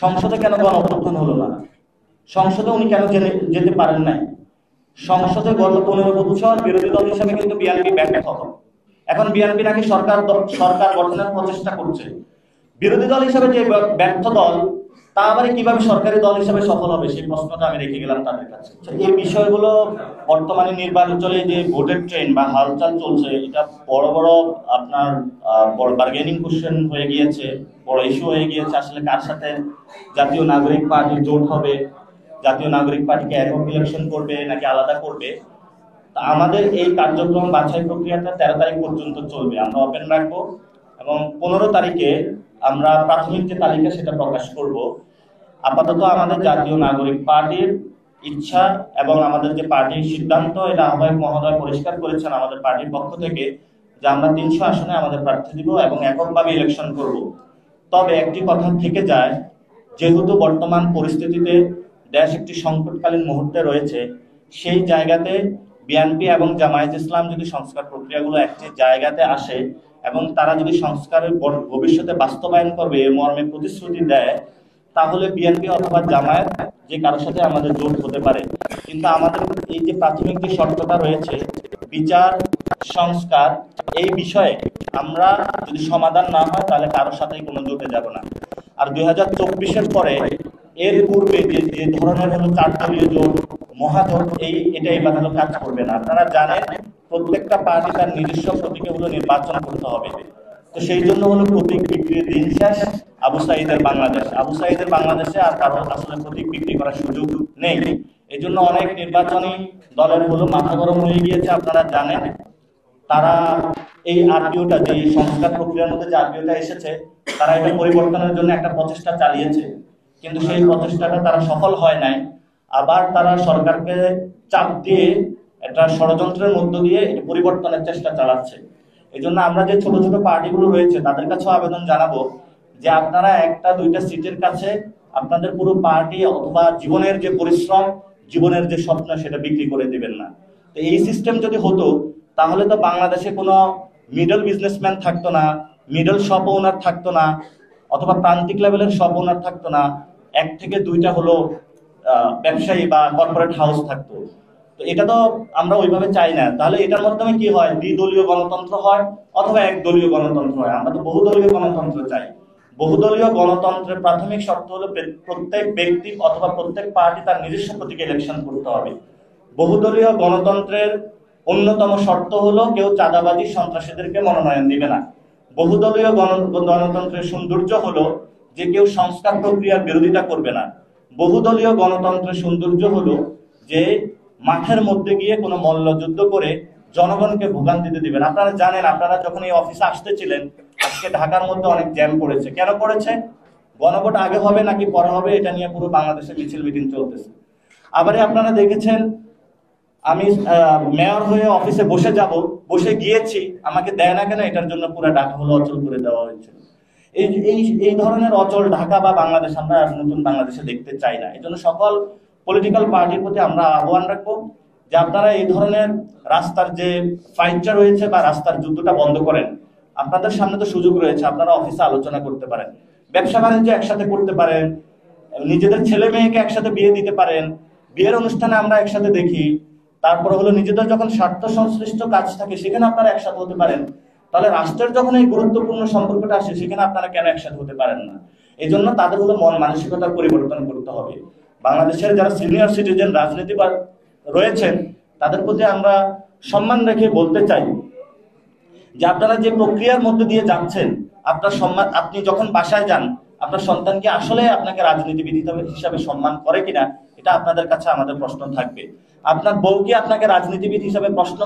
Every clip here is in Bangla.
সংসদে কেন গণ অভ্যুত্থান হলো না? সংসদে উনি কেন যেতে পারেন নাই? সংসদে গত 15 বছর বিরোধী দল হিসেবে কিন্তু বিএনপি ব্যর্থ। এখন বিএনপি নাকি সরকার গঠনের প্রচেষ্টা করছে। বিরোধী দল হিসেবে যে ব্যর্থ দল, তা আবার কিভাবে সরকারি দল হিসেবে সফল হবে, সেই প্রশ্নটা আমি রেখে গেলাম তাদের কাছে। এই বিষয়গুলো বর্তমানে নির্বাচনে যে ভোটের ট্রেন বা হালচাল চলছে, এটা বড় বড় আপনার বড় বার্গেনিং কোশ্চেন হয়ে গিয়েছে, বড় ইস্যু হয়ে গিয়েছে। আসলে কার সাথে জাতীয় নাগরিক পার্টি জোট হবে, জাতীয় নাগরিক পার্টিকে একক ইলেকশন করবে নাকি আলাদা করবে, তা আমাদের এই কার্যক্রম বাছাই প্রক্রিয়াটা 13 তারিখ পর্যন্ত চলবে। আমরা ওপেন রাখবো এবং 15 তারিখে আমরা প্রাথমিক যে তালিকা সেটা প্রকাশ করব। আপাতত আমাদের জাতীয় নাগরিক পার্টির ইচ্ছা এবং আমাদের যে পার্টির সিদ্ধান্ত, এটা আহ্বায়ক মহোদয় পরিষ্কার করেছেন আমাদের পার্টির পক্ষ থেকে, যে আমরা 300 আসনে আমাদের প্রার্থী দিব এবং এককভাবে ইলেকশন করব। তবে একটি কথা থেকে যায়, যেহেতু বর্তমান পরিস্থিতিতে দেশ একটি সংকটকালীন মুহূর্তে রয়েছে, সেই জায়গাতে বিএনপি এবং জামায়াত ইসলাম যদি সংস্কার প্রক্রিয়াগুলো একটি জায়গাতে আসে এবং তারা যদি সংস্কারের ভবিষ্যতে বাস্তবায়ন করবে এ মর্মে প্রতিশ্রুতি দেয়, তাহলে বিএনপি অথবা জামায়াত যে কারোর সাথে আমাদের জোট হতে পারে। কিন্তু আমাদের এই যে প্রাথমিক যে শর্তটা রয়েছে, বিচার সংস্কার, এই বিষয়ে আমরা যদি সমাধান না হয় তাহলে কারোর সাথেই কোনো জোটে যাব না। আর 2024-এর পরে এর পূর্বে যে ধরনের হলো 4 দলীয় জোট, মহাজোট, এটা এবার হলো কাজ করবে না। আপনারা জানেন প্রত্যেকটা পার্টি তার নিজস্ব প্রতীকে হলো নির্বাচন করতে হবে। তো সেই জন্য হলো প্রতীক বিক্রির দিন শেষ। আবু সাঈদের বাংলাদেশে আর কারো আসলে প্রতীক বিক্রি করার সুযোগ নেই। এই জন্য অনেক নির্বাচনী দলের হলো মাথা গরম হয়ে গিয়েছে। আপনারা জানেন তারা এই আরপিওটা, যে সংস্কার প্রক্রিয়ার মধ্যে যে আরপিওটা এসেছে, তারা এটা পরিবর্তনের জন্য একটা প্রচেষ্টা চালিয়েছে, কিন্তু সেই প্রচেষ্টাটা তারা সফল হয় নাই। আবার তারা সরকারকে চাপ দিয়ে একটা ষড়যন্ত্রের মধ্য দিয়ে এটা পরিবর্তনের চেষ্টা চালাচ্ছে। এই জন্য আমরা যে ছোট ছোট পার্টিগুলো রয়েছে তাদের কাছেও আবেদন জানাবো যে আপনারা 1-2টা সিটের কাছে আপনাদের পুরো পার্টি অথবা জীবনের যে পরিশ্রম, জীবনের যে স্বপ্ন, সেটা বিক্রি করে দিবেন না। তো এই সিস্টেম যদি হতো তাহলে তো বাংলাদেশে কোনো মিডল বিজনেসম্যান থাকতো না, মিডল শপ ওনার থাকতো না, অথবা প্রান্তিক লেভেলের শপ ওনার থাকতো না, 1 থেকে 2টা হলো ব্যবসায়ী বা কর্পোরেট হাউস থাকতো। তো এটা তো আমরা ওইভাবে চাই না। তাহলে এটার মাধ্যমে কি হয়, দ্বিদলীয় গণতন্ত্র হয় অথবা একদলীয় গণতন্ত্র হয়। আমরা তো বহুদলীয় গণতন্ত্র চাই। বহুদলীয় গণতন্ত্রের প্রাথমিক শর্ত হলো প্রত্যেক ব্যক্তি অথবা প্রত্যেক পার্টি তার নিজস্ব প্রতীকে ইলেকশন করতে হবে। বহুদলীয় গণতন্ত্রের অন্যতম শর্ত হলো কেউ চাঁদাবাজি সন্ত্রাসীদেরকে মনোনয়ন দিবে না। বহুদলীয় গণতন্ত্রের সৌন্দর্য হলো যে কেউ সংস্কার প্রক্রিয়ার বিরোধিতা করবে না। বহুদলীয় গণতন্ত্রের সৌন্দর্য হলো যে মাঠের মধ্যে গিয়ে কোনো মল্লযুদ্ধ করে জনগণকে ভোগান্তিতে দিবেন। আপনারা জানেন, আপনারা যখন এই অফিসে আসতেছিলেন, আজকে ঢাকার মধ্যে অনেক জ্যাম পড়েছে। কেন পড়েছে? গণভোট আগে হবে নাকি পরে হবে, এটা নিয়ে পুরো বাংলাদেশে মিছিল মিটিং চলতেছে। আবারে আপনারা দেখেছেন আমি মেয়র হয়ে অফিসে বসে গিয়েছি, আমাকে দেয় না কেন, এটার জন্য পুরো ঢাকা হলো অচল করে দেওয়া হয়েছে। এই ধরনের অচল ঢাকা বা বাংলাদেশ আমরা নতুন বাংলাদেশে দেখতে চাই না। এই জন্য সকল পলিটিক্যাল পার্টির প্রতি আমরা আহ্বান রাখবো যে আপনারা এই ধরনের রাস্তার যে ফাইটটা রয়েছে বা রাস্তার যুদ্ধটা বন্ধ করেন। আপনাদের সামনে তো সুযোগ রয়েছে, আপনারা অফিসে আলোচনা করতে পারেন, ব্যবসা বাণিজ্য একসাথে করতে পারেন, নিজেদের ছেলে মেয়েকে একসাথে বিয়ে দিতে পারেন, বিয়ের অনুষ্ঠানে আমরা একসাথে দেখি। তারপর হলো নিজেদের যখন স্বার্থ সংশ্লিষ্ট কাজ থাকে সেখানে আপনারা একসাথে হতে পারেন। তাহলে রাষ্ট্রের যখন এই গুরুত্বপূর্ণ সম্পর্কটা আসে সেখানে আপনারা কেন একসাথে হতে পারেন না? এই জন্য তাদের হলো মন মানসিকতার পরিবর্তন করতে হবে। বাংলাদেশের যারা সিনিয়র সিটিজেন রাজনীতিবিদ রয়েছেন তাদের প্রতি আমরা সম্মান রেখে বলতে চাই যে আপনারা যে প্রক্রিয়ার মধ্যে দিয়ে যাচ্ছেন, আপনার সম্মান, আপনি যখন বাসায় যান আপনার সন্তানকে আসলে আপনাকে রাজনীতিবিদ হিসাবে সম্মান করে কিনা, এটা আপনাদের কাছে আমাদের প্রশ্ন থাকবে। আপনার বউকে আপনাকে রাজনীতিবিদ হিসাবে প্রশ্ন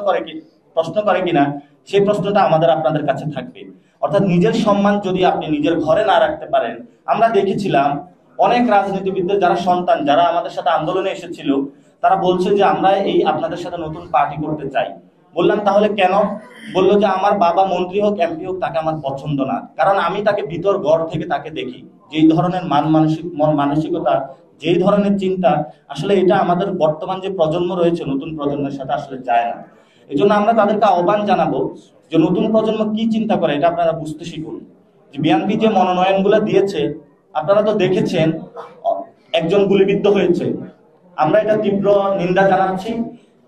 করে কিনা, সেই প্রশ্নটা আমাদের আপনাদের কাছে থাকবে। অর্থাৎ নিজের সম্মান যদি আপনি নিজের ঘরে না রাখতে পারেন, আমরা দেখেছিলাম অনেক রাজনীতিবিদদের যারা সন্তান, যারা আমাদের সাথে আন্দোলনে এসেছিল, তারা বলছে যে আমরা এই আপনাদের সাথে নতুন পার্টি করতে চাই। বললাম তাহলে কেন? বললো যে আমার বাবা মন্ত্রী হোক এমপি হোক তাকে আমার পছন্দ না, কারণ আমি তাকে ভিতর ঘর থেকে তাকে দেখি, যেই ধরনের মন মানসিকতা, যেই ধরনের চিন্তা, আসলে এটা আমাদের বর্তমান যে প্রজন্ম রয়েছে নতুন প্রজন্মের সাথে আসলে যায় না। এই জন্য আমরা তাদেরকে আহ্বান জানাবো যে নতুন প্রজন্ম কি চিন্তা করে এটা আপনারা বুঝতে শিখুন। যে বিএনপি যে মনোনয়নগুলো দিয়েছে আপনারা তো দেখেছেন একজন গুলিবিদ্ধ হয়েছে, আমরা এটা তীব্র নিন্দা জানাচ্ছি।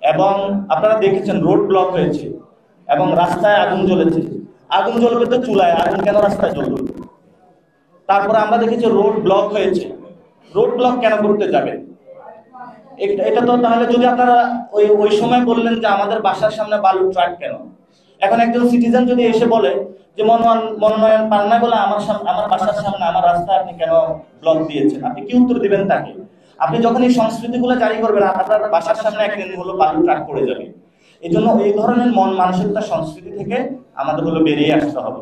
এবং আপনারা দেখেছেন রোড ব্লক হয়েছে এবং রাস্তায় আগুন জ্বলেছে। আগুন জ্বলবে তো চুলায়, আগুন কেন রাস্তায় জ্বলবে? তারপরে আমরা দেখেছি রোড ব্লক হয়েছে, রোড ব্লক কেন করতে যাবে? এটা তো তাহলে যদি আপনারা ওই সময় বললেন যে আমাদের বাসার সামনে বালুর ট্রাক কেন, এখন একজন সিটিজেন যদি এসে বলে যে মনোনয়ন পান নাই বলে আমার বাসার সামনে আমার রাস্তায় আপনি কেন ব্লক দিয়েছেন, আপনি কি উত্তর দিবেন তাকে? আপনি যখন এই সংস্কৃতিগুলো জারি করবেন, আপনার বাসার সামনে একদিন হলো বালুর ট্রাক পড়ে যাবে। এই জন্য এই ধরনের মন মানসিকতা সংস্কৃতি থেকে আমাদের হলো বেরিয়ে আসতে হবে।